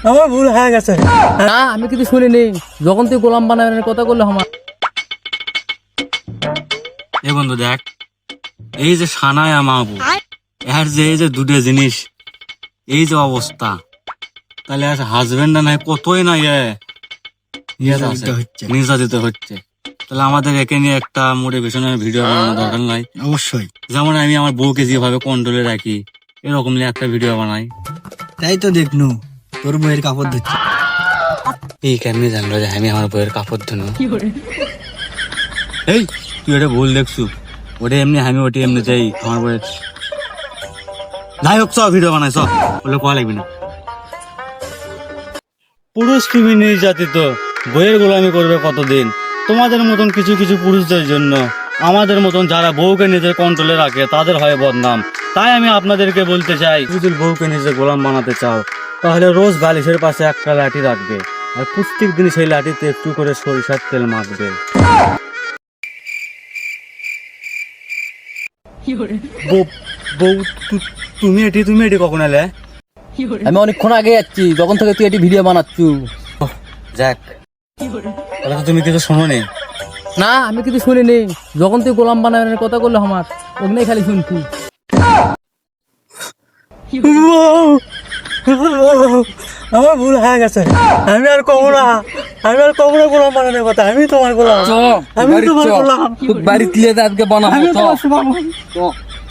আমার ভুল হয়ে গেছে। না আমি কিছু শুনিনি, যখন তুই গোলাম বানানোর কথা বললো আমার। এ বন্ধু দেখ, এই যে সানায়া মাহবুব, এর যে এই যে দুটো জিনিস, এই যে অবস্থা, তাহলে হাজবেন্ড না কতই না নির্যাতিত হচ্ছে। তাহলে আমাদের একে নিয়ে একটা মোটিভেশনাল ভিডিও বানানোর দরকার নাই? অবশ্যই। যেমন আমি আমার বউকে যেভাবে কন্ট্রোলে রাখি, এরকম নিয়ে একটা ভিডিও বানাই। তাই তো দেখনু তোর বইয়ের কাপড় ধুচ্ছে। এই কেমনি জানলো যে আমি আমার বউয়ের কাপড় ধুনো? এই তুই ওটা ভুল দেখছু, ওটা এমনি আমি ওটা এমনি যাই আমার বউয়ের। যাই হোক, সব ভিডিও বানাই, সব বলে কোয়া লাগবি না। পুরুষ তুমি নির্যাতিত, বইয়ের গোলামি করবে কতদিন? তোমাদের মতন কিছু কিছু পুরুষদের জন্য আমাদের মতন যারা বউকে নিজের কন্ট্রোলে রাখে তাদের হয় বদনাম। তাই আমি আপনাদেরকে বলতে চাই, যদি বউকে নিজে গোলাম বানাতে চাও তাহলে রোজ বালিশের পাশে একটা লাঠি রাখবে, আর প্রত্যেক দিন সেই লাঠিতে একটু করে সরিষার তেল মাখবে। বউ তুমি এটি কখন এলে? আমি অনেকক্ষণ আগে যাচ্ছি, যখন থেকে তুই এটি ভিডিও বানাচ্ছু। যাক, তাহলে তো তুমি কিছু শোনো নি। না আমি কিছু শুনিনি, যখন তুই গোলাম বানানোর কথা বললো আমার, ওখানেই খালি শুনছি। আমার ভুল হয়ে গেছে, আমি আর কমো না, গোলাম বানানোর কথা। আমি তোমার গোলাম, আমি তোমার গোলাম, বাড়িতে আজকে বানাবো।